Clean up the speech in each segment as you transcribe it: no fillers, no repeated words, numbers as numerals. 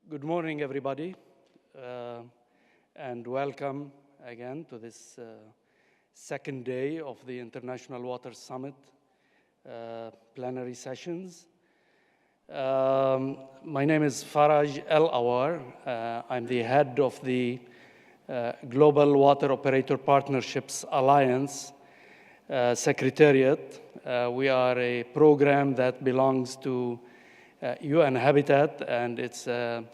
Good morning, everybody, and welcome again to this second day of the International Water Summit plenary sessions. My name is Faraj El-Awar. I'm the head of the Global Water Operator Partnerships Alliance Secretariat. We are a program that belongs to UN Habitat, and it's or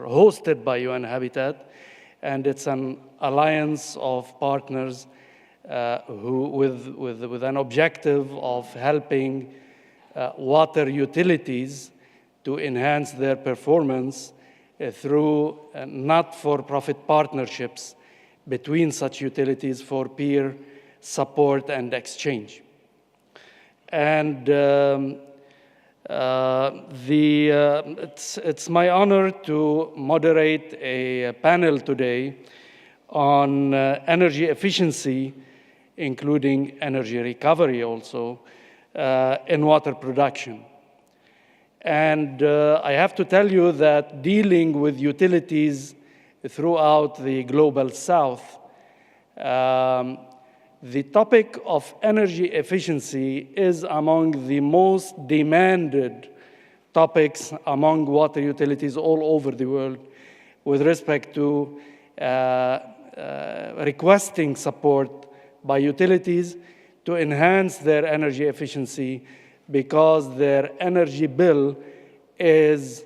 hosted by UN Habitat, and it's an alliance of partners with an objective of helping water utilities to enhance their performance through not-for-profit partnerships between such utilities for peer support and exchange. And it's my honor to moderate a panel today on energy efficiency, including energy recovery also, in water production. And I have to tell you that dealing with utilities throughout the global south, the topic of energy efficiency is among the most demanded topics among water utilities all over the world with respect to requesting support by utilities to enhance their energy efficiency because their energy bill is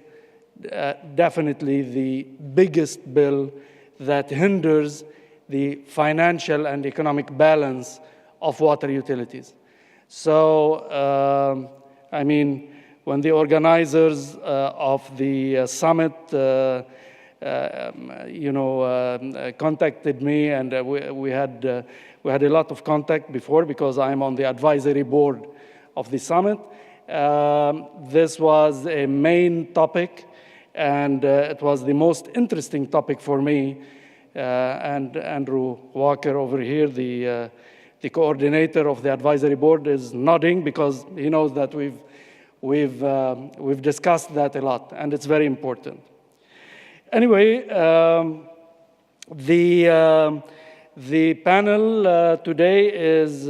definitely the biggest bill that hinders the financial and economic balance of water utilities. So, I mean, when the organizers of the summit, contacted me, and we had a lot of contact before because I'm on the advisory board of the summit. This was a main topic, and it was the most interesting topic for me. And Andrew Walker over here, the coordinator of the advisory board, is nodding because he knows that we've discussed that a lot, and it's very important. Anyway, the panel today is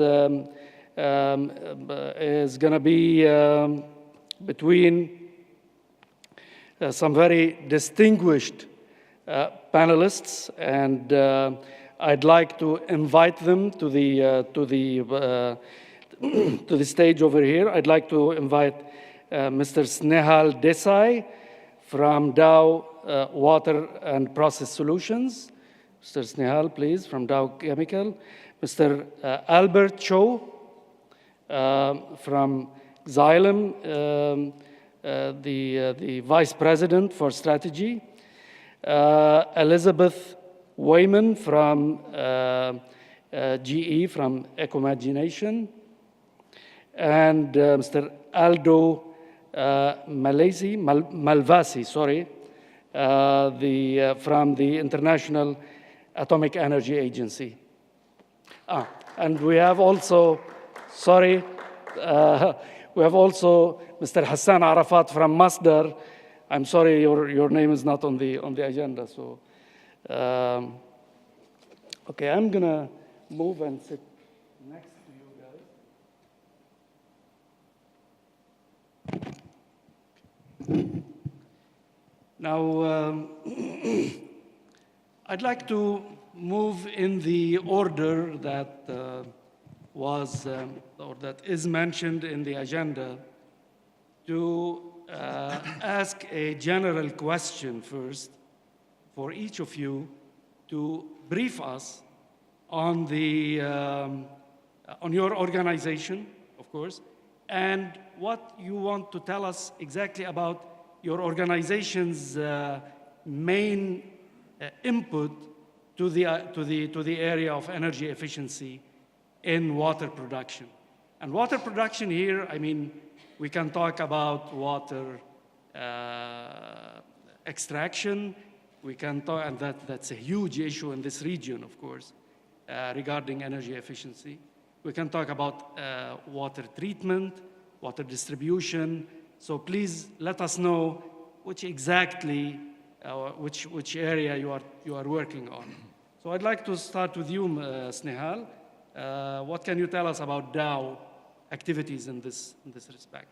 going to be between some very distinguished panelists, and I'd like to invite them to the stage over here. I'd like to invite Mr. Snehal Desai from Dow Water and Process Solutions. Mr. Snehal, please, from Dow Chemical. Mr. Albert Cho from Xylem, the Vice President for Strategy. Elizabeth Wayman from GE, from Ecomagination, and Mr. Aldo Malvasi, from the International Atomic Energy Agency. And we have also, we have also Mr. Hassan Arafat from Masdar. I'm sorry, your name is not on the agenda. So, okay, I'm gonna move and sit next to you guys. Now, I'd like to move in the order that was or that is mentioned in the agenda to ask a general question first for each of you to brief us on on your organization, of course, and what you want to tell us exactly about your organization's main input to the area of energy efficiency in water production. And water production here, I mean, we can talk about water extraction. We can talk, and that's a huge issue in this region, of course, regarding energy efficiency. We can talk about water treatment, water distribution. So please let us know which exactly, which area you are working on. So I'd like to start with you, Snehal. What can you tell us about Dow activities in this respect?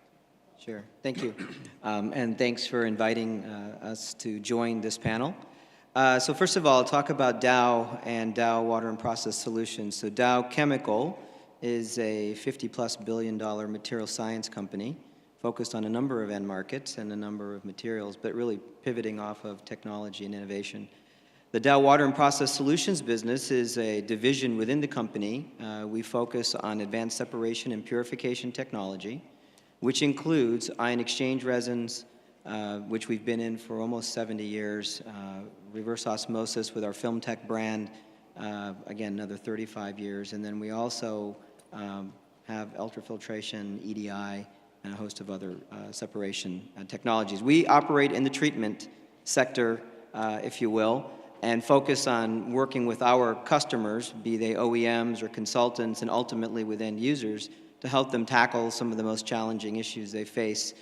Sure, thank you. And thanks for inviting us to join this panel. So first of all, I'll talk about Dow and Dow Water and Process Solutions. So Dow Chemical is a $50+ billion material science company focused on a number of end markets and a number of materials, but really pivoting off of technology and innovation. The Dow Water and Process Solutions business is a division within the company. We focus on advanced separation and purification technology, which includes ion exchange resins, which we've been in for almost 70 years, reverse osmosis with our FilmTech brand, again, another 35 years, and then we also have ultrafiltration, EDI, and a host of other separation technologies. We operate in the treatment sector, if you will, and focus on working with our customers, be they OEMs or consultants, and ultimately with end users, to help them tackle some of the most challenging issues they face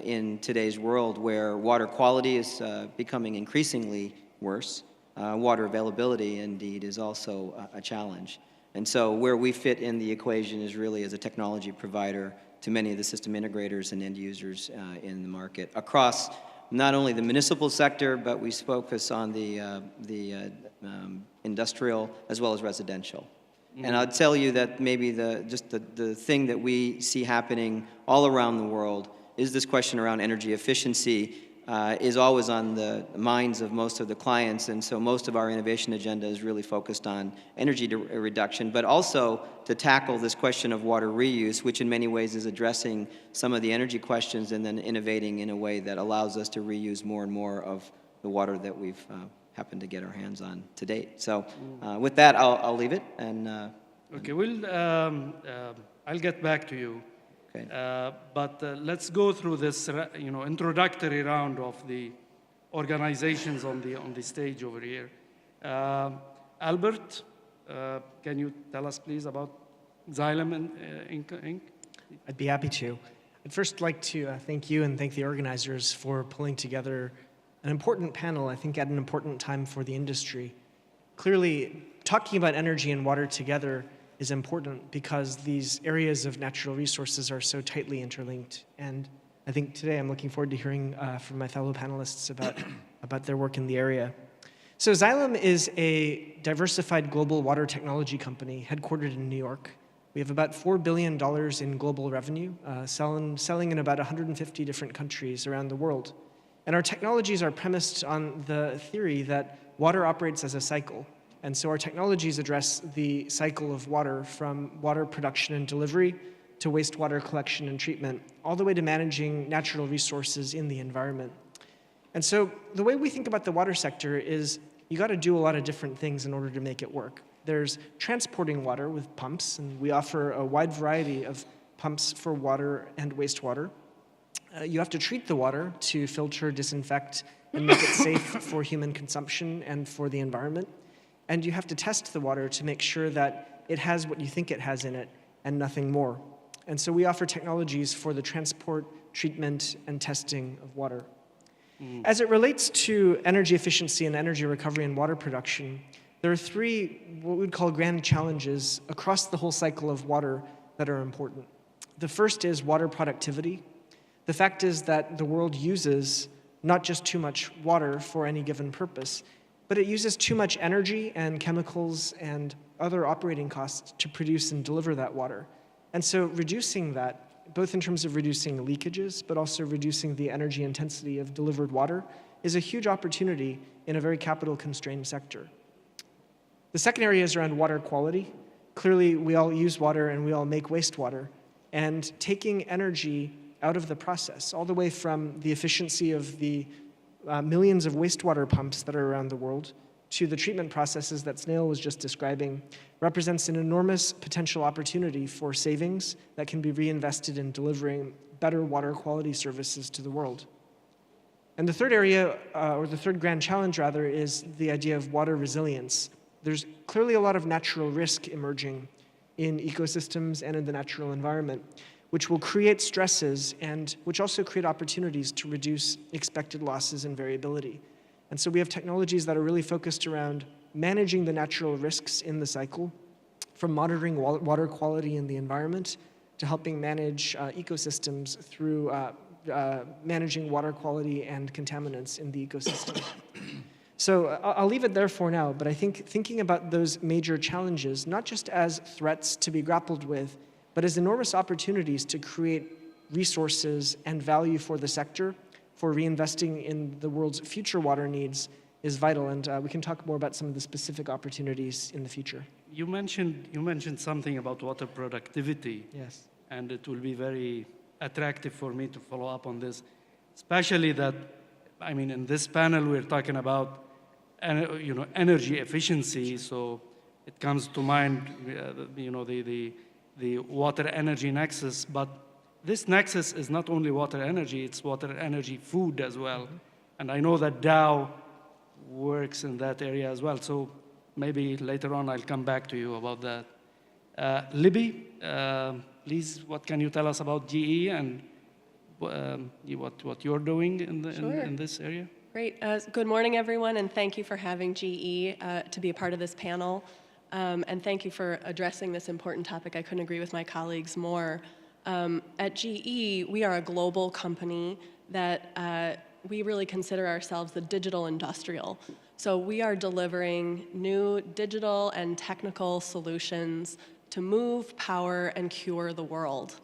in today's world, where water quality is becoming increasingly worse. Water availability, indeed, is also a challenge. And so where we fit in the equation is really as a technology provider to many of the system integrators and end users in the market across not only the municipal sector, but we focus on the industrial as well as residential. Mm-hmm. And I'll tell you that maybe the thing that we see happening all around the world is this question around energy efficiency is always on the minds of most of the clients, and so most of our innovation agenda is really focused on energy reduction, but also to tackle this question of water reuse, which in many ways is addressing some of the energy questions and then innovating in a way that allows us to reuse more and more of the water that we've happened to get our hands on to date. So with that, I'll leave it. And okay, I'll get back to you. Okay. But let's go through this, introductory round of the organizations on the stage over here. Albert, can you tell us, please, about Xylem Inc.? I'd be happy to. I'd first like to thank you and thank the organizers for pulling together an important panel, I think, at an important time for the industry. Clearly, talking about energy and water together is important because these areas of natural resources are so tightly interlinked. And I think today I'm looking forward to hearing from my fellow panelists about their work in the area. So Xylem is a diversified global water technology company headquartered in New York. We have about $4 billion in global revenue, selling in about 150 different countries around the world. And our technologies are premised on the theory that water operates as a cycle. And so our technologies address the cycle of water, from water production and delivery to wastewater collection and treatment, all the way to managing natural resources in the environment. And so the way we think about the water sector is you got to do a lot of different things in order to make it work. There's transporting water with pumps, and we offer a wide variety of pumps for water and wastewater. You have to treat the water to filter, disinfect, and make it safe for human consumption and for the environment. And you have to test the water to make sure that it has what you think it has in it and nothing more. And so we offer technologies for the transport, treatment, and testing of water. As it relates to energy efficiency and energy recovery and water production, there are three what we'd call grand challenges across the whole cycle of water that are important. The first is water productivity. The fact is that the world uses not just too much water for any given purpose, but it uses too much energy and chemicals and other operating costs to produce and deliver that water. And so reducing that, both in terms of reducing leakages, but also reducing the energy intensity of delivered water, is a huge opportunity in a very capital-constrained sector. The second area is around water quality. Clearly, we all use water and we all make wastewater. And taking energy out of the process, all the way from the efficiency of the millions of wastewater pumps that are around the world to the treatment processes that Snehal was just describing, represents an enormous potential opportunity for savings that can be reinvested in delivering better water quality services to the world. And the third area, or the third grand challenge rather, is the idea of water resilience. There's clearly a lot of natural risk emerging in ecosystems and in the natural environment, which will create stresses and which also create opportunities to reduce expected losses and variability. And so we have technologies that are really focused around managing the natural risks in the cycle, from monitoring water quality in the environment to helping manage ecosystems through managing water quality and contaminants in the ecosystem. So I'll leave it there for now, but I think thinking about those major challenges, not just as threats to be grappled with, but as enormous opportunities to create resources and value for the sector, for reinvesting in the world's future water needs, is vital, and we can talk more about some of the specific opportunities in the future. You mentioned something about water productivity. Yes. And it will be very attractive for me to follow up on this, especially that, I mean, in this panel we're talking about, energy efficiency. So it comes to mind, the water energy nexus. But this nexus is not only water energy; it's water energy food as well. And I know that Dow works in that area as well. So maybe later on I'll come back to you about that. Libby, please, what can you tell us about GE and what you're doing in this area? Great. Good morning, everyone, and thank you for having GE to be a part of this panel. And thank you for addressing this important topic. I couldn't agree with my colleagues more. At GE, we are a global company that we really consider ourselves the digital industrial. So we are delivering new digital and technical solutions to move, power, and cure the world.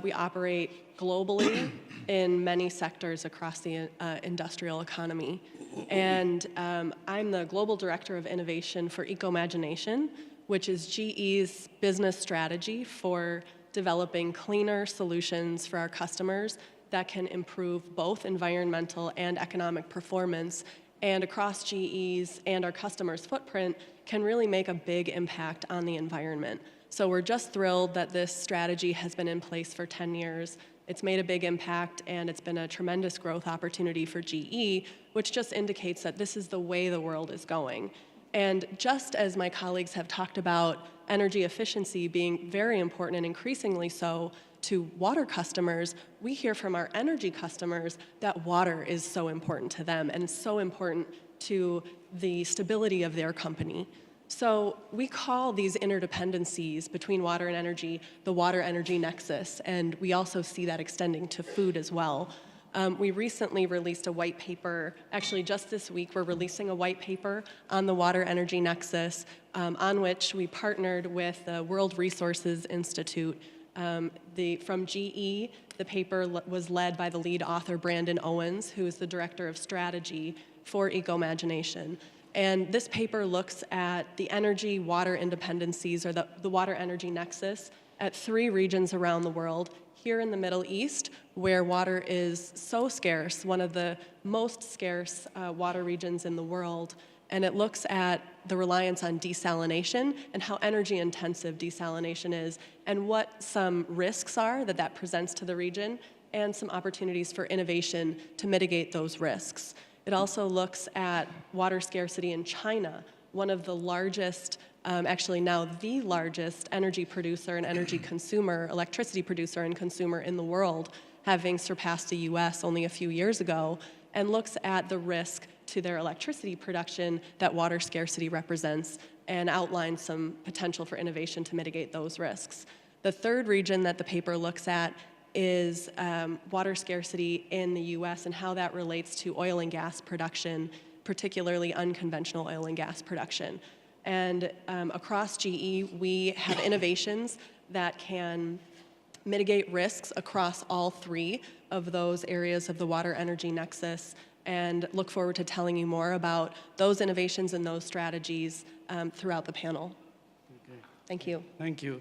We operate globally in many sectors across the industrial economy. And I'm the Global Director of Innovation for Ecomagination, which is GE's business strategy for developing cleaner solutions for our customers that can improve both environmental and economic performance, and across GE's and our customers' footprint can really make a big impact on the environment. So we're just thrilled that this strategy has been in place for 10 years. It's made a big impact, and it's been a tremendous growth opportunity for GE, which just indicates that this is the way the world is going. And just as my colleagues have talked about energy efficiency being very important and increasingly so to water customers, we hear from our energy customers that water is so important to them and so important to the stability of their company. So we call these interdependencies between water and energy the water energy nexus, and we also see that extending to food as well. We recently released a white paper, actually just this week we're releasing a white paper on the water energy nexus, on which we partnered with the World Resources Institute. From GE, the paper was led by the lead author Brandon Owens, who is the director of strategy for Ecomagination. And this paper looks at the energy water independencies, or the water energy nexus, at 3 regions around the world. Here in the Middle East, where water is so scarce, one of the most scarce water regions in the world, and it looks at the reliance on desalination and how energy intensive desalination is, and what some risks are that presents to the region, and some opportunities for innovation to mitigate those risks. It also looks at water scarcity in China, one of the largest, actually now the largest energy producer and energy consumer, electricity producer and consumer in the world, having surpassed the US only a few years ago, and looks at the risk to their electricity production that water scarcity represents, and outlines some potential for innovation to mitigate those risks. The third region that the paper looks at is water scarcity in the US and how that relates to oil and gas production, particularly unconventional oil and gas production. And across GE, we have innovations that can mitigate risks across all 3 of those areas of the water energy nexus, and look forward to telling you more about those innovations and those strategies throughout the panel. Okay. Thank you. Thank you.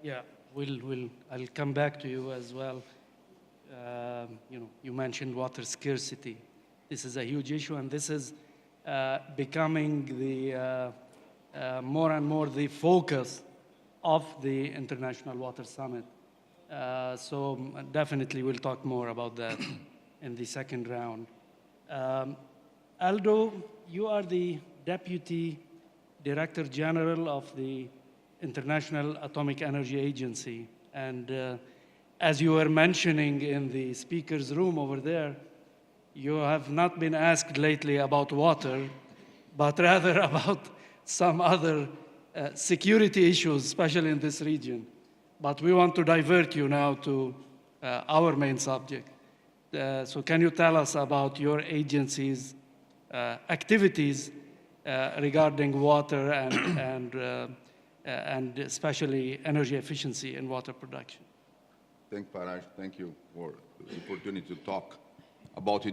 Yeah, I'll come back to you as well. You mentioned water scarcity. This is a huge issue, and this is becoming the more and more the focus of the International Water Summit. So definitely we'll talk more about that in the second round. Aldo, you are the Deputy Director General of the International Atomic Energy Agency, and as you were mentioning in the speaker's room over there, you have not been asked lately about water, but rather about some other security issues, especially in this region. But we want to divert you now to our main subject. So can you tell us about your agency's activities regarding water and especially energy efficiency in water production? Thank Paraj. Thank you for the opportunity to talk about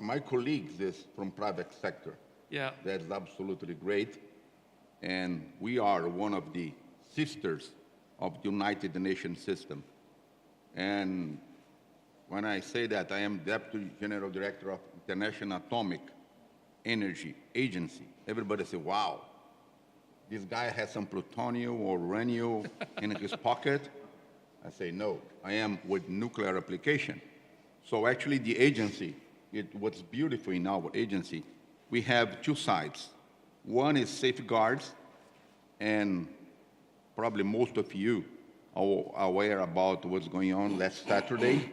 my colleagues is from private sector. Yeah. That's absolutely great. And we are one of the sisters of the United Nations system. And when I say that, I am Deputy General Director of International Atomic Energy Agency. Everybody say, wow, this guy has some plutonium or uranium in his pocket. I say, no, I am with nuclear application. So actually the agency, what's beautiful in our agency, we have two sides. One is safeguards, and probably most of you are aware about what's going on last Saturday.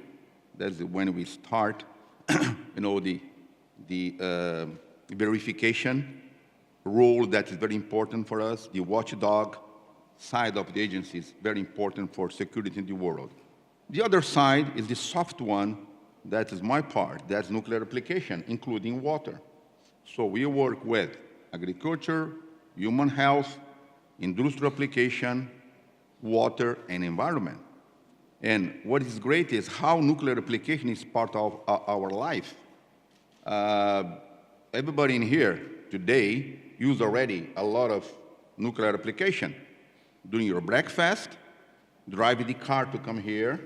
That's when we start, the verification role that is very important for us. The watchdog side of the agency is very important for security in the world. The other side is the soft one, that is my part, that's nuclear application, including water. So we work with agriculture, human health, industrial application, water, and environment. And what is great is how nuclear application is part of our life. Everybody in here today use already a lot of nuclear application. Doing your breakfast, driving the car to come here,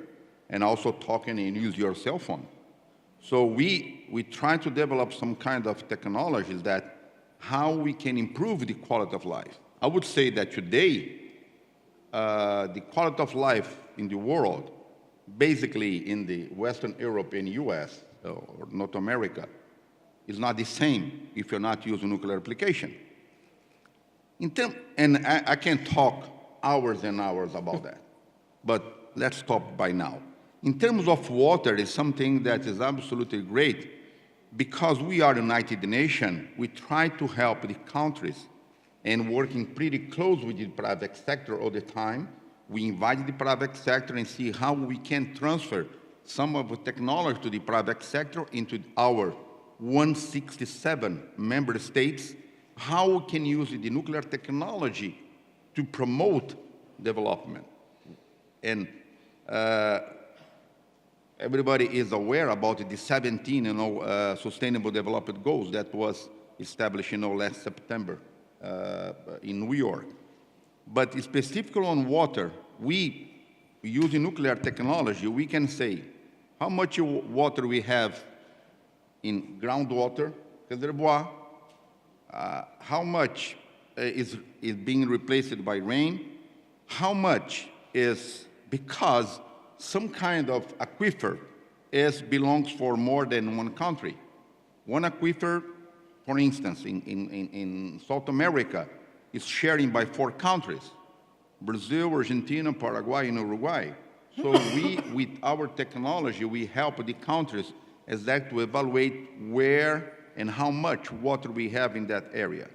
and also talking and use your cell phone. So we try to develop some kind of technologies that how we can improve the quality of life. I would say that today, the quality of life in the world, basically in the Western Europe and US, or North America, is not the same if you're not using nuclear application. And I can talk hours and hours about that, but let's stop by now. In terms of water, it's something that is absolutely great. Because we are United Nations, we try to help the countries and working pretty close with the private sector all the time. We invite the private sector and see how we can transfer some of the technology to the private sector into our 167 member states, how we can use the nuclear technology to promote development. And everybody is aware about the 17 Sustainable Development Goals that was established last September in New York. But specifically on water, we using nuclear technology, we can say how much water we have in groundwater reservoir, how much is being replaced by rain, how much is because some kind of aquifer belongs for more than one country. One aquifer, for instance, in South America, is sharing by 4 countries: Brazil, Argentina, Paraguay, and Uruguay. So with our technology, we help the countries to evaluate where and how much water we have in that area.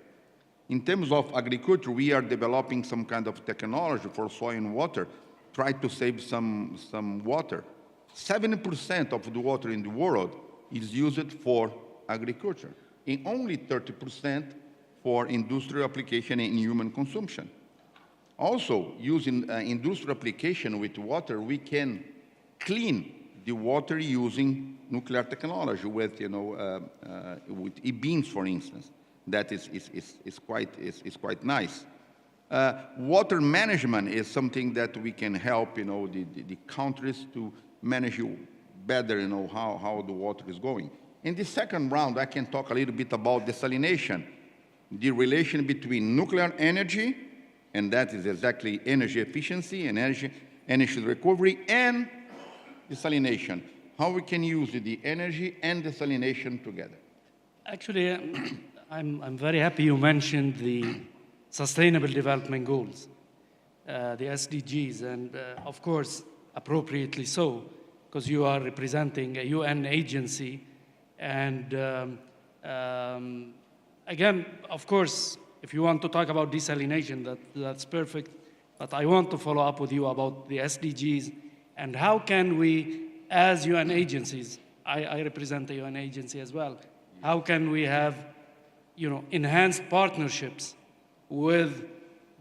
In terms of agriculture, we are developing some kind of technology for soil and water, try to save some water. 70% of the water in the world is used for agriculture, and only 30% for industrial application and human consumption. Also, using industrial application with water, we can clean the water using nuclear technology with, with e-beams, for instance. That is quite nice. Water management is something that we can help, the countries to manage better, how the water is going. In the second round, I can talk a little bit about desalination, the relation between nuclear energy, and that is exactly energy efficiency and energy recovery, and desalination, how we can use the energy and desalination together. Actually, I'm very happy you mentioned the Sustainable Development Goals, the SDGs, and of course, appropriately so, because you are representing a UN agency. And again, of course, if you want to talk about desalination, that's perfect. But I want to follow up with you about the SDGs and how can we, as UN agencies, I represent a UN agency as well, how can we have enhanced partnerships with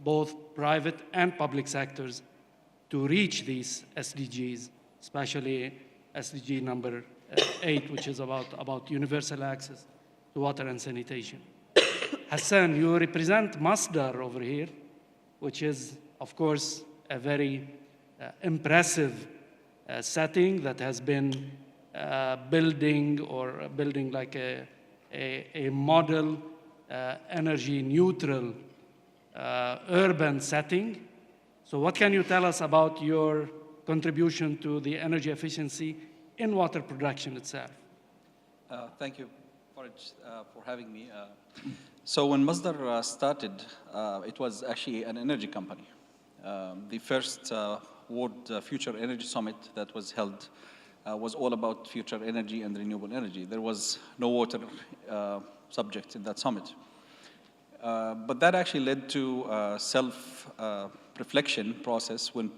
both private and public sectors to reach these SDGs, especially SDG number 8, which is about universal access to water and sanitation. Hassan, you represent Masdar over here, which is, of course, a very impressive setting that has been building like a model energy neutral urban setting. So what can you tell us about your contribution to the energy efficiency in water production itself? Thank you, Faraj, for having me. So when Masdar started, it was actually an energy company. The first World Future Energy Summit that was held was all about future energy and renewable energy. There was no water subject in that summit. But that actually led to a self-reflection process when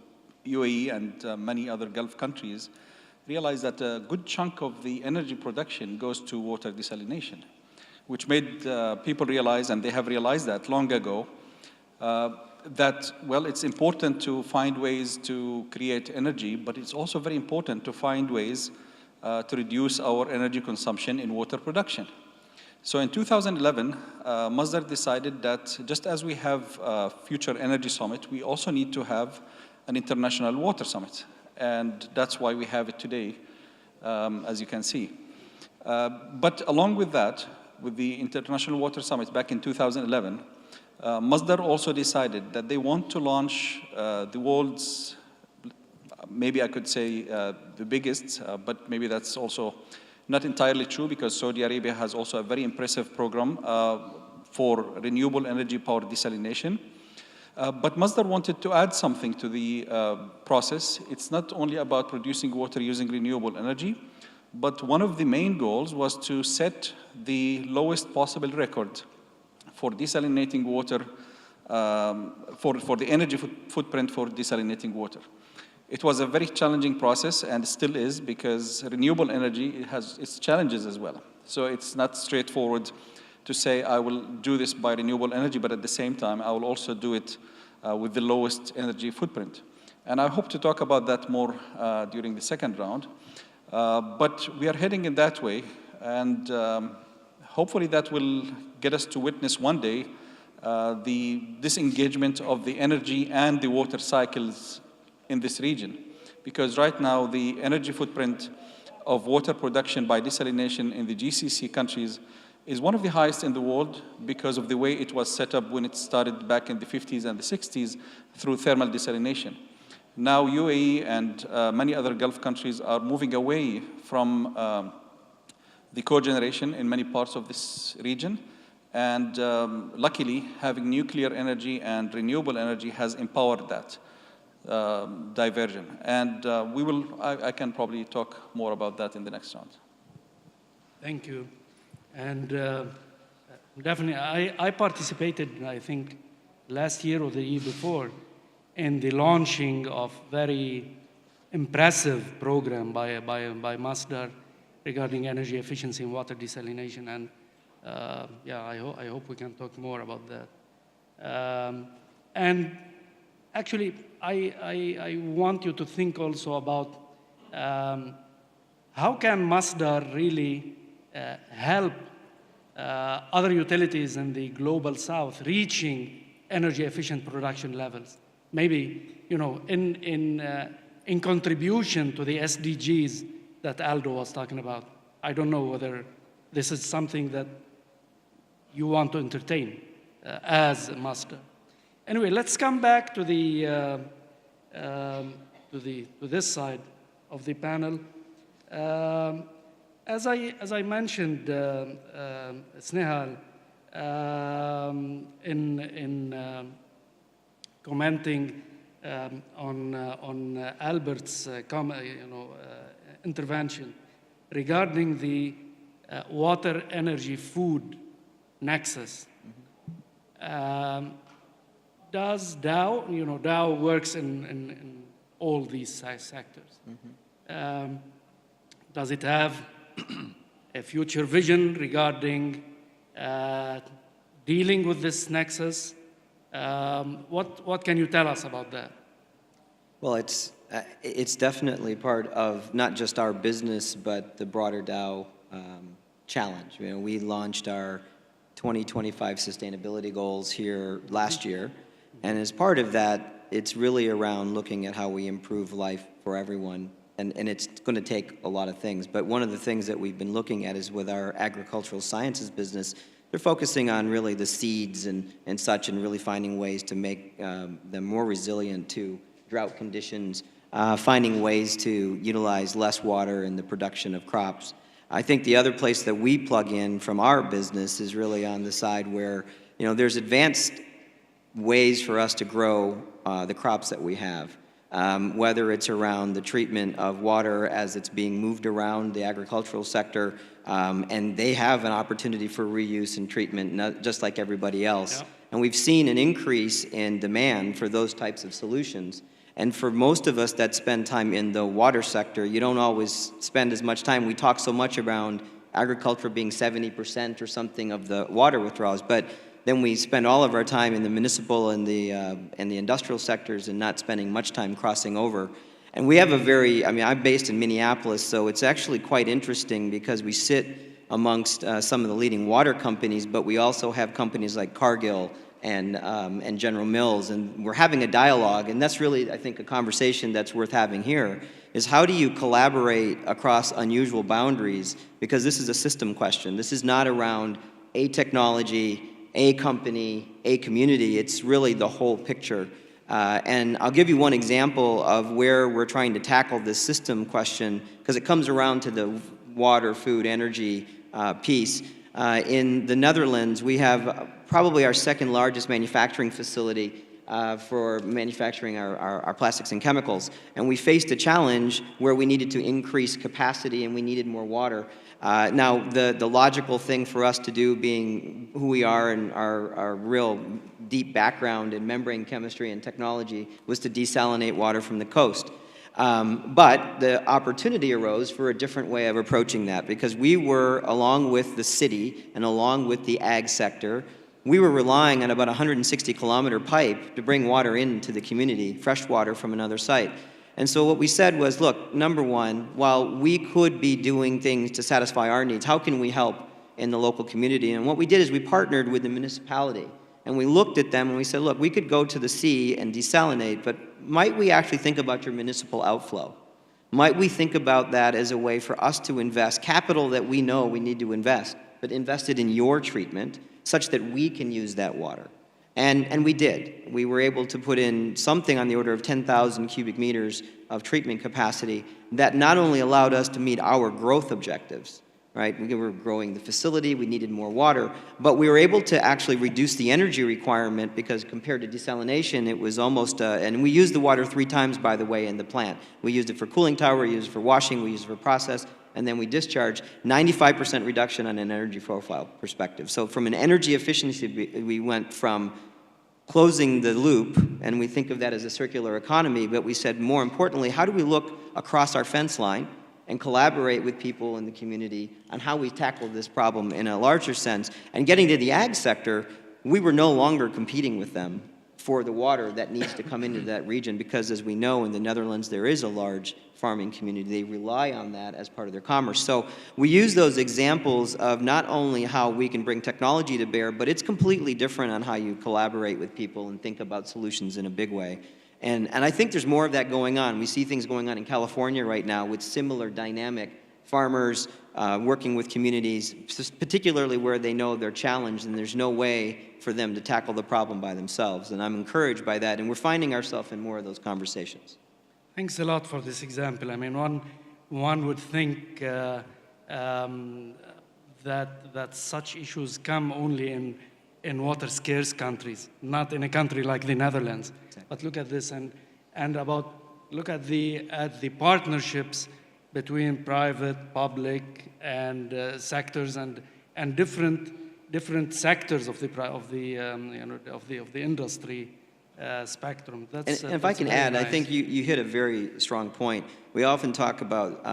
UAE and many other Gulf countries realized that a good chunk of the energy production goes to water desalination, which made people realize, and they have realized that long ago, that, well, it's important to find ways to create energy, but it's also very important to find ways to reduce our energy consumption in water production. So in 2011, Masdar decided that just as we have a Future Energy Summit, we also need to have an International Water Summit. And that's why we have it today, as you can see. But along with that, with the International Water Summit back in 2011, Masdar also decided that they want to launch the world's, maybe I could say the biggest, but maybe that's also not entirely true because Saudi Arabia has also a very impressive program for renewable energy power desalination. But Masdar wanted to add something to the process. It's not only about producing water using renewable energy, but one of the main goals was to set the lowest possible record for desalinating water, for the energy footprint for desalinating water. It was a very challenging process and still is because renewable energy has its challenges as well. So it's not straightforward to say I will do this by renewable energy, but at the same time I will also do it with the lowest energy footprint. And I hope to talk about that more during the second round. But we are heading in that way, and hopefully that will get us to witness one day the disengagement of the energy and the water cycles in this region. Because right now the energy footprint of water production by desalination in the GCC countries is one of the highest in the world because of the way it was set up when it started back in the 50s and the 60s through thermal desalination. Now UAE and many other Gulf countries are moving away from the cogeneration in many parts of this region. And luckily, having nuclear energy and renewable energy has empowered that diversion. And I can probably talk more about that in the next round. Thank you. And definitely, I participated, I think, last year or the year before in the launching of very impressive program by Masdar regarding energy efficiency and water desalination. And yeah, I hope we can talk more about that. And actually, I want you to think also about how can Masdar really help other utilities in the global south reaching energy efficient production levels. Maybe, in contribution to the SDGs that Aldo was talking about. I don't know whether this is something that you want to entertain as a Masdar. Anyway, let's come back to to this side of the panel. As I mentioned, Snehal, in commenting on Albert's intervention regarding the water, energy, food nexus. Does Dow, Dow works in all these sectors. Does it have a future vision regarding dealing with this nexus? What can you tell us about that? Well, it's definitely part of not just our business, but the broader Dow challenge. We launched our 2025 sustainability goals here last year, and as part of that, it's really around looking at how we improve life for everyone, and it's going to take a lot of things. But one of the things that we've been looking at is with our agricultural sciences business, they're focusing on really the seeds and such, and really finding ways to make them more resilient to drought conditions, finding ways to utilize less water in the production of crops. I think the other place that we plug in from our business is really on the side where, there's advanced ways for us to grow the crops that we have, whether it's around the treatment of water as it's being moved around the agricultural sector, and they have an opportunity for reuse and treatment, just like everybody else. Yep. And we've seen an increase in demand for those types of solutions. And for most of us that spend time in the water sector, you don't always spend as much time. We talk so much around agriculture being 70% or something of the water withdrawals, but then we spend all of our time in the municipal and the industrial sectors and not spending much time crossing over. And we have I'm based in Minneapolis, so it's actually quite interesting because we sit amongst some of the leading water companies, but we also have companies like Cargill and General Mills, and we're having a dialogue, and that's really, I think, a conversation that's worth having here, is how do you collaborate across unusual boundaries, because this is a system question. This is not around a technology, a company, a community. It's really the whole picture. And I'll give you one example of where we're trying to tackle this system question, because it comes around to the water, food, energy piece. In the Netherlands, we have probably our second largest manufacturing facility for manufacturing our plastics and chemicals. And we faced a challenge where we needed to increase capacity and we needed more water. Now, the logical thing for us to do, being who we are and our real deep background in membrane chemistry and technology, was to desalinate water from the coast. But the opportunity arose for a different way of approaching that, because we were, along with the city and along with the ag sector, we were relying on about a 160-kilometer pipe to bring water into the community, fresh water from another site. And so what we said was, look, number one, while we could be doing things to satisfy our needs, how can we help in the local community? And what we did is we partnered with the municipality, and we looked at them and we said, look, we could go to the sea and desalinate, but might we actually think about your municipal outflow? Might we think about that as a way for us to invest capital that we know we need to invest, but invest it in your treatment such that we can use that water? And we did. We were able to put in something on the order of 10,000 cubic meters of treatment capacity that not only allowed us to meet our growth objectives, right? We were growing the facility, we needed more water, but we were able to actually reduce the energy requirement, because compared to desalination, it was almost, and we used the water 3 times, by the way, in the plant. We used it for cooling tower, we used it for washing, we used it for process, and then we discharge. 95% reduction on an energy profile perspective. So from an energy efficiency, we went from closing the loop, and we think of that as a circular economy, but we said, more importantly, how do we look across our fence line and collaborate with people in the community on how we tackle this problem in a larger sense? And getting to the ag sector, we were no longer competing with them for the water that needs to come into that region, because as we know, in the Netherlands there is a large farming community. They rely on that as part of their commerce. So we use those examples of not only how we can bring technology to bear, but it's completely different on how you collaborate with people and think about solutions in a big way. And I think there's more of that going on. We see things going on in California right now with similar dynamic farmers working with communities, particularly where they know they're challenged and there's no way for them to tackle the problem by themselves. And I'm encouraged by that, and we're finding ourselves in more of those conversations. Thanks a lot for this example. I mean, one would think that such issues come only in water-scarce countries, not in a country like the Netherlands. Exactly. But look at this, and and look at the partnerships between private, public, and sectors and different sectors of the industry spectrum. And if I can add, I think you hit a very strong point. We often talk about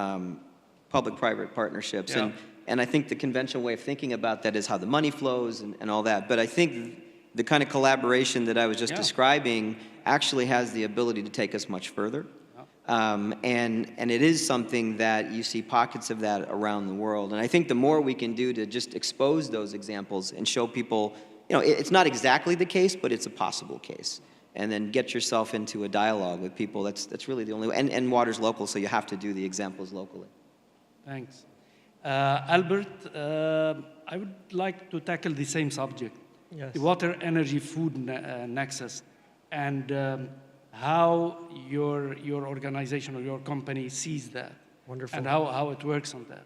public-private partnerships, Yeah. and I think the conventional way of thinking about that is how the money flows and all that. But I think the kind of collaboration that I was just Yeah. describing actually has the ability to take us much further. And it is something that you see pockets of that around the world. And I think the more we can do to just expose those examples and show people, it's not exactly the case, but it's a possible case. And then get yourself into a dialogue with people. That's really the only way. And water's local, so you have to do the examples locally. Thanks. Albert, I would like to tackle the same subject, Yes. the water, energy, food nexus, and how your organization or your company sees that. Wonderful. And how it works on that.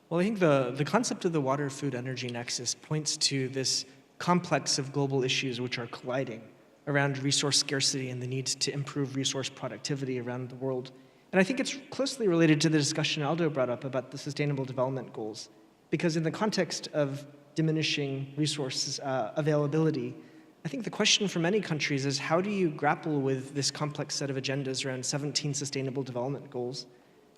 Well, I think the concept of the water, food, energy nexus points to this complex of global issues which are colliding around resource scarcity and the need to improve resource productivity around the world. And I think it's closely related to the discussion Aldo brought up about the Sustainable Development Goals, because in the context of diminishing resources availability, I think the question for many countries is how do you grapple with this complex set of agendas around 17 Sustainable Development Goals,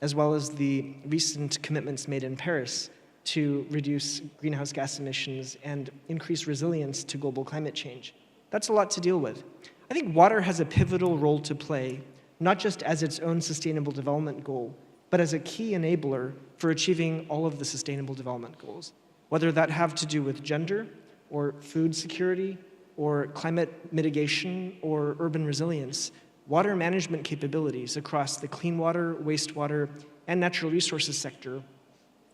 as well as the recent commitments made in Paris to reduce greenhouse gas emissions and increase resilience to global climate change. That's a lot to deal with. I think water has a pivotal role to play, not just as its own Sustainable Development Goal, but as a key enabler for achieving all of the Sustainable Development Goals, whether that have to do with gender or food security or climate mitigation or urban resilience. Water management capabilities across the clean water, wastewater, and natural resources sector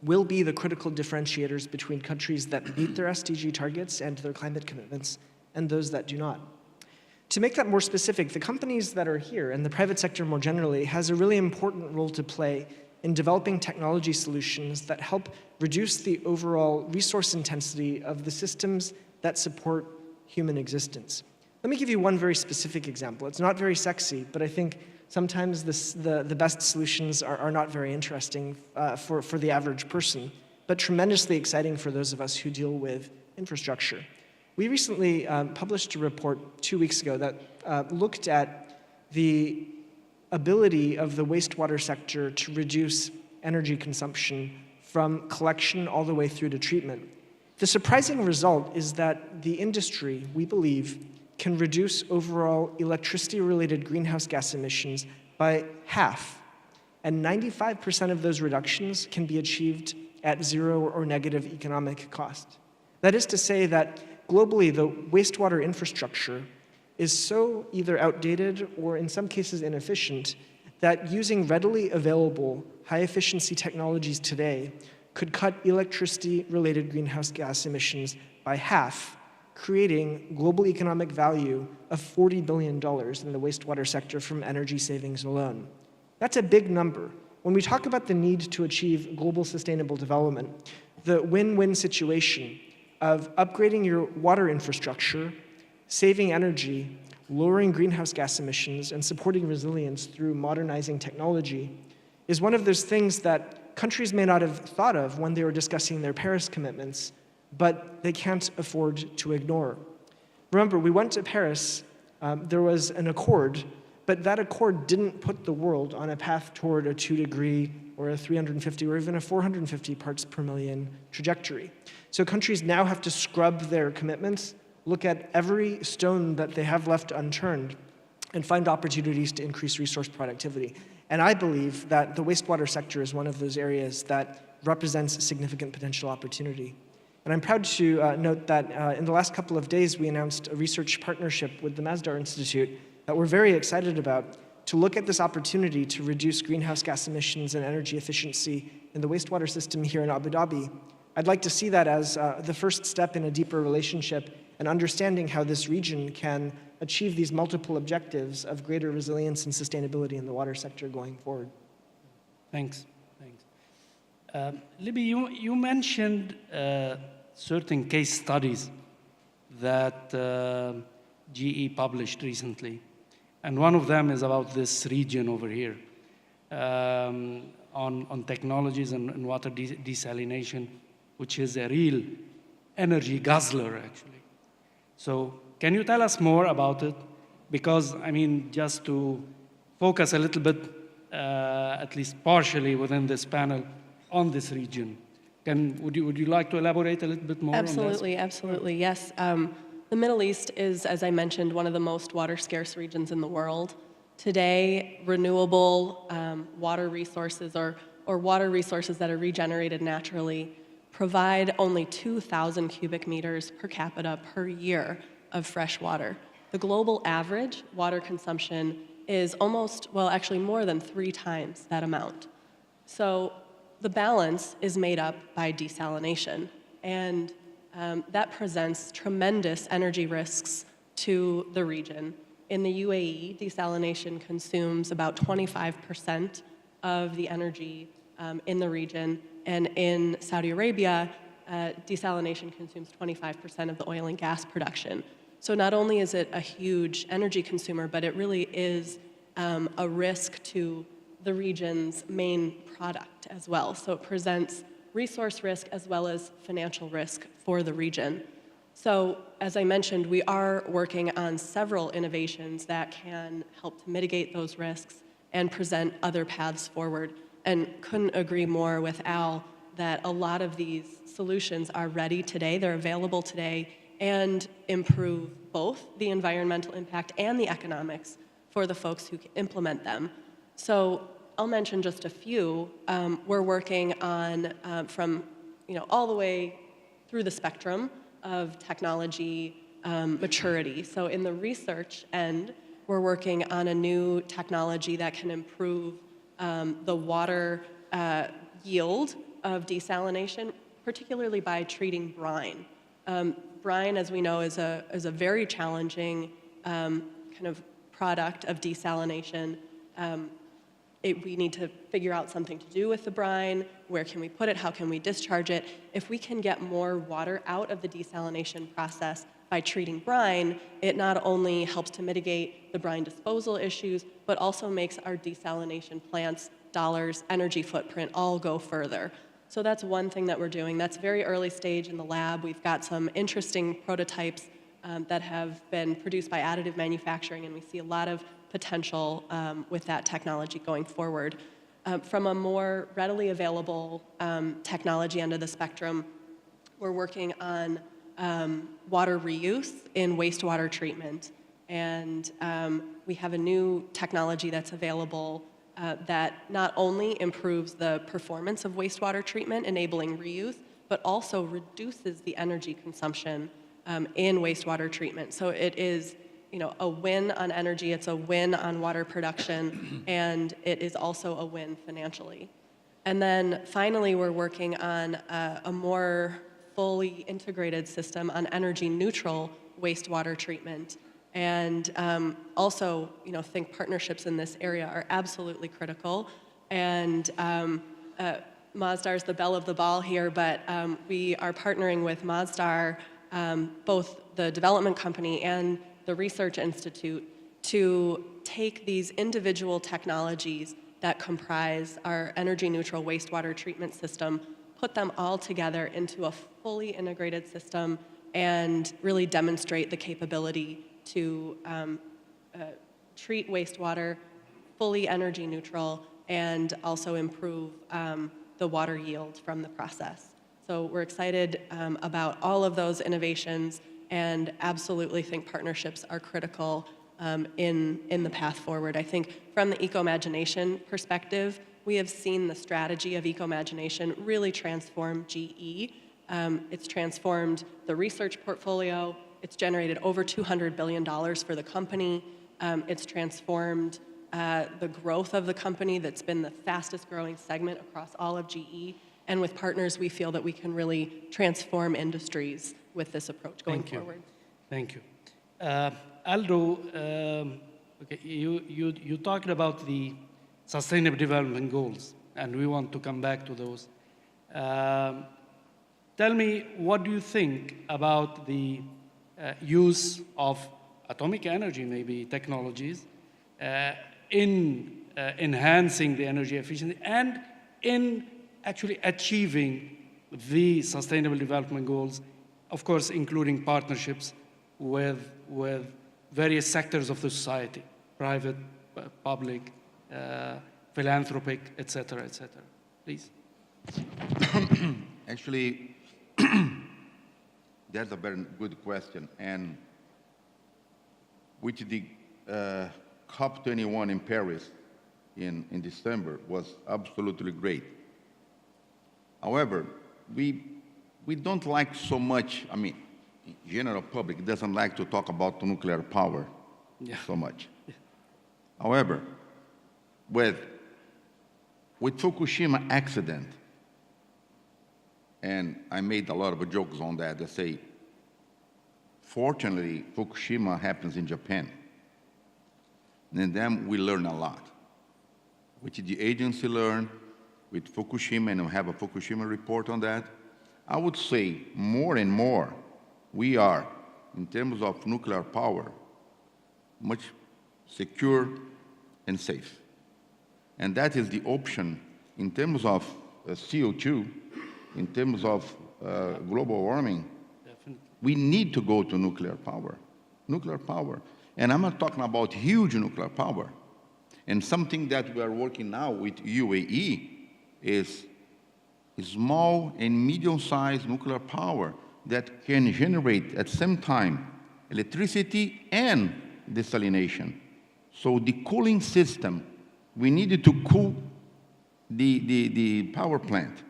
will be the critical differentiators between countries that meet their SDG targets and their climate commitments and those that do not. To make that more specific, the companies that are here and the private sector more generally has a really important role to play in developing technology solutions that help reduce the overall resource intensity of the systems that support human existence. Let me give you one very specific example. It's not very sexy, but I think sometimes the best solutions are not very interesting for the average person, but tremendously exciting for those of us who deal with infrastructure. We recently published a report 2 weeks ago that looked at the ability of the wastewater sector to reduce energy consumption from collection all the way through to treatment. The surprising result is that the industry, we believe, can reduce overall electricity-related greenhouse gas emissions by half, and 95% of those reductions can be achieved at zero or negative economic cost. That is to say that globally, the wastewater infrastructure is so either outdated or in some cases inefficient that using readily available high-efficiency technologies today could cut electricity-related greenhouse gas emissions by half, creating global economic value of $40 billion in the wastewater sector from energy savings alone. That's a big number. When we talk about the need to achieve global sustainable development, the win-win situation of upgrading your water infrastructure, saving energy, lowering greenhouse gas emissions, and supporting resilience through modernizing technology is one of those things that countries may not have thought of when they were discussing their Paris commitments, but they can't afford to ignore. Remember, we went to Paris, there was an accord, but that accord didn't put the world on a path toward a 2-degree or a 350 or even a 450 parts per million trajectory. So countries now have to scrub their commitments, look at every stone that they have left unturned, and find opportunities to increase resource productivity. And I believe that the wastewater sector is one of those areas that represents significant potential opportunity. And I'm proud to note that in the last couple of days, we announced a research partnership with the Masdar Institute that we're very excited about to look at this opportunity to reduce greenhouse gas emissions and energy efficiency in the wastewater system here in Abu Dhabi. I'd like to see that as the first step in a deeper relationship and understanding how this region can achieve these multiple objectives of greater resilience and sustainability in the water sector going forward. Thanks. Libby, you mentioned certain case studies that GE published recently. And one of them is about this region over here, on technologies and water desalination, which is a real energy guzzler, actually. So can you tell us more about it? Because, I mean, just to focus a little bit, at least partially within this panel, on this region. Would you like to elaborate a little bit more on Absolutely, this? absolutely, yes. The Middle East is, as I mentioned, one of the most water-scarce regions in the world. Today, renewable water resources or water resources that are regenerated naturally provide only 2,000 cubic meters per capita per year of fresh water. The global average water consumption is almost, well, actually more than 3 times that amount. So the balance is made up by desalination, and that presents tremendous energy risks to the region. In the UAE, desalination consumes about 25% of the energy in the region, and in Saudi Arabia, desalination consumes 25% of the oil and gas production. So not only is it a huge energy consumer, but it really is a risk to the region's main product as well. So it presents resource risk as well as financial risk for the region. So as I mentioned, we are working on several innovations that can help to mitigate those risks and present other paths forward. And couldn't agree more with Al that a lot of these solutions are ready today, they're available today, and improve both the environmental impact and the economics for the folks who implement them. So I'll mention just a few. We're working on from all the way through the spectrum of technology maturity. So in the research end, we're working on a new technology that can improve the water yield of desalination, particularly by treating brine. Brine, as we know, is a very challenging kind of product of desalination. We need to figure out something to do with the brine. Where can we put it? How can we discharge it? If we can get more water out of the desalination process by treating brine, it not only helps to mitigate the brine disposal issues, but also makes our desalination plants' dollars, energy footprint all go further. So that's one thing that we're doing. That's very early stage in the lab. We've got some interesting prototypes that have been produced by additive manufacturing, and we see a lot of potential with that technology going forward. From a more readily available technology end of the spectrum, we're working on water reuse in wastewater treatment. And we have a new technology that's available that not only improves the performance of wastewater treatment, enabling reuse, but also reduces the energy consumption in wastewater treatment. So it is a win on energy, it's a win on water production, and it is also a win financially. And then finally, we're working on a more fully integrated system on energy neutral wastewater treatment. And also, think partnerships in this area are absolutely critical. And Masdar's the belle of the ball here, but we are partnering with Masdar, both the development company and the research institute, to take these individual technologies that comprise our energy neutral wastewater treatment system, put them all together into a fully integrated system, and really demonstrate the capability to treat wastewater fully energy neutral and also improve the water yield from the process. So we're excited about all of those innovations and absolutely think partnerships are critical in the path forward. I think from the Eco-Imagination perspective, we have seen the strategy of Eco-Imagination really transform GE. It's transformed the research portfolio. It's generated over $200 billion for the company. It's transformed the growth of the company that's been the fastest growing segment across all of GE. And with partners, we feel that we can really transform industries with this approach going forward. Thank you. Aldo, okay, you talked about the Sustainable Development Goals, and we want to come back to those. Tell me, what do you think about the use of atomic energy, maybe technologies, in enhancing the energy efficiency and in actually achieving the Sustainable Development Goals, of course, including partnerships with various sectors of the society, private, public, philanthropic, et cetera, et cetera. Please. Actually, that's a very good question. And with the COP21 in Paris in December was absolutely great. However, we don't like so much, I mean, general public doesn't like to talk about nuclear power so much. However, with Fukushima accident, and I made a lot of jokes on that, I say, fortunately, Fukushima happens in Japan. And then we learn a lot. Which the agency learned with Fukushima, and we have a Fukushima report on that. I would say more and more, we are, in terms of nuclear power, much secure and safe. And that is the option in terms of CO2, in terms of global warming. Definitely. We need to go to nuclear power. Nuclear power. And I'm not talking about huge nuclear power. And something that we are working now with UAE is small and medium-sized nuclear power that can generate at the same time electricity and desalination. So the cooling system, we needed to cool the power plant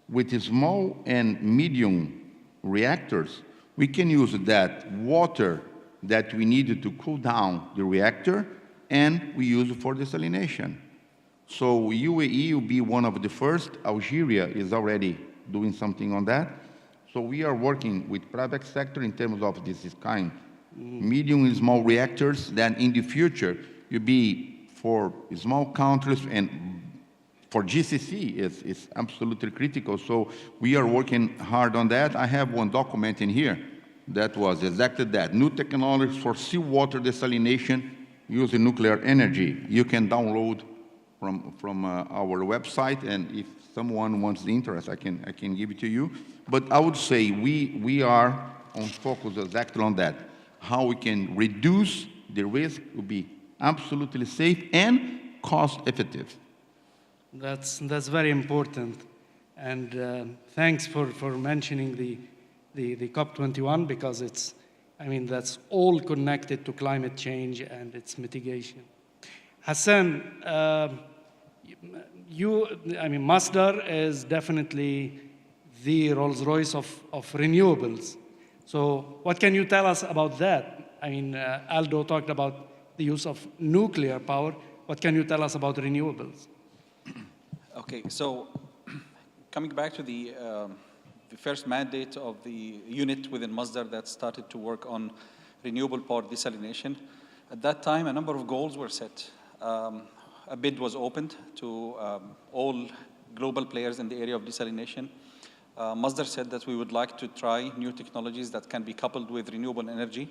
with small and medium reactors. We can use that water that we needed to cool down the reactor, and we use it for desalination. So UAE will be one of the first. Algeria is already doing something on that. So we are working with private sector in terms of this kind, medium and small reactors, that in the future will be for small countries, and for GCC is absolutely critical. So we are working hard on that. I have one document in here that was exactly that, new technologies for seawater desalination using nuclear energy. You can download from our website, and if someone wants the interest, I can give it to you. But I would say we are on focus exactly on that. How we can reduce the risk to be absolutely safe and cost effective. That's very important. And thanks for mentioning the COP21, because it's, I mean, that's all connected to climate change and its mitigation. Hassan, Masdar is definitely the Rolls-Royce of renewables. So what can you tell us about that? I mean, Aldo talked about the use of nuclear power. What can you tell us about renewables? Okay, so coming back to the first mandate of the unit within Masdar that started to work on renewable power desalination, at that time, a number of goals were set. A bid was opened to all global players in the area of desalination. Masdar said that we would like to try new technologies that can be coupled with renewable energy,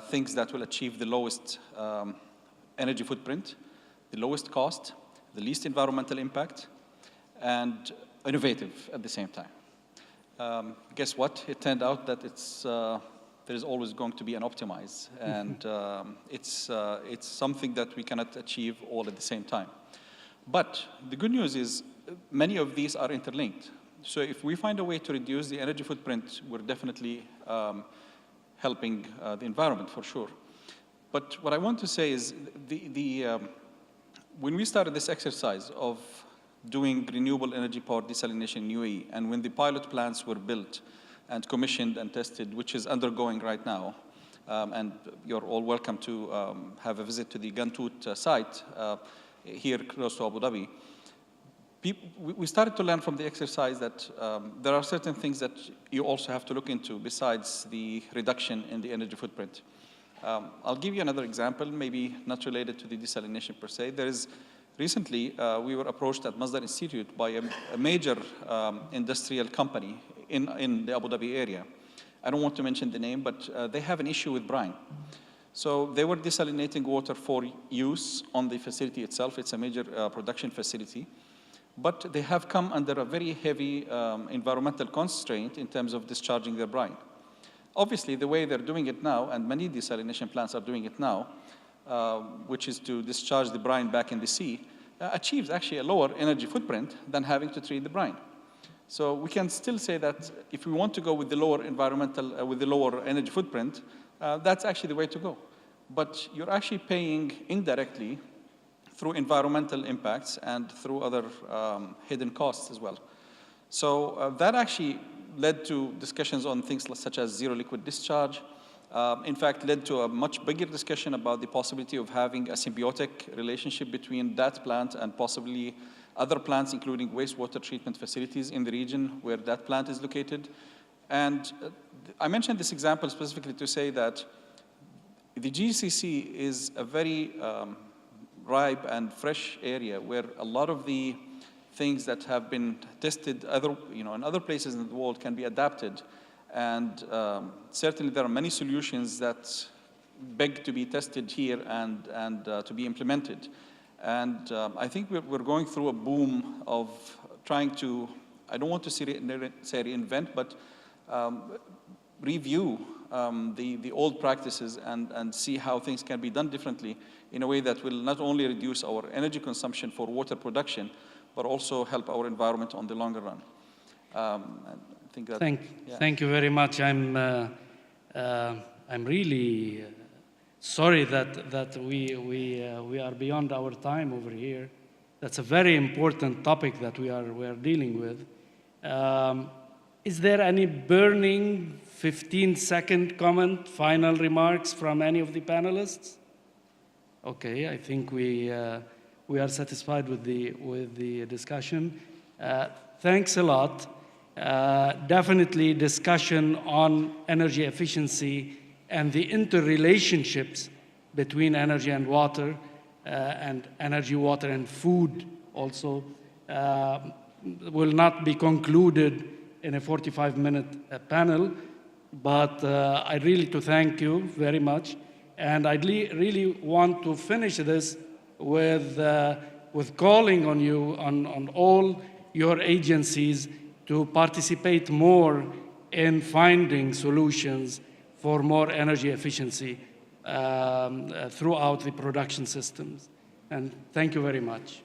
things that will achieve the lowest energy footprint, the lowest cost, the least environmental impact, and innovative at the same time. Guess what? It turned out that there is always going to be an optimize, and it's something that we cannot achieve all at the same time. But the good news is many of these are interlinked. So if we find a way to reduce the energy footprint, we're definitely helping the environment for sure. But what I want to say is when we started this exercise of doing renewable energy power desalination in UAE, and when the pilot plants were built and commissioned and tested, which is undergoing right now, and you're all welcome to have a visit to the Gantoot site here close to Abu Dhabi, we started to learn from the exercise that there are certain things that you also have to look into besides the reduction in the energy footprint. I'll give you another example, maybe not related to the desalination per se. Recently, we were approached at Masdar Institute by a major industrial company in the Abu Dhabi area. I don't want to mention the name, but they have an issue with brine. So they were desalinating water for use on the facility itself. It's a major production facility. But they have come under a very heavy environmental constraint in terms of discharging their brine. Obviously, the way they're doing it now, and many desalination plants are doing it now, which is to discharge the brine back in the sea, achieves actually a lower energy footprint than having to treat the brine. So we can still say that if we want to go with the lower environmental, with the lower energy footprint, that's actually the way to go. But you're actually paying indirectly through environmental impacts and through other hidden costs as well. So that actually led to discussions on things such as zero liquid discharge. In fact, led to a much bigger discussion about the possibility of having a symbiotic relationship between that plant and possibly other plants, including wastewater treatment facilities in the region where that plant is located. And I mentioned this example specifically to say that the GCC is a very ripe and fresh area where a lot of the things that have been tested in other places in the world can be adapted. And certainly there are many solutions that beg to be tested here and to be implemented. And I think we're going through a boom of trying to, I don't want to say reinvent, but review the old practices and see how things can be done differently in a way that will not only reduce our energy consumption for water production, but also help our environment on the longer run. I think that, Thank you very much. I'm really sorry that we are beyond our time over here. That's a very important topic that we are dealing with. Is there any burning 15-second comment, final remarks from any of the panelists? Okay, I think we are satisfied with the discussion. Thanks a lot. Definitely discussion on energy efficiency and the interrelationships between energy and water, and energy, water, and food also will not be concluded in a 45-minute panel. But I really to thank you very much. And I really want to finish this with calling on you, on all your agencies to participate more in finding solutions for more energy efficiency throughout the production systems. And thank you very much.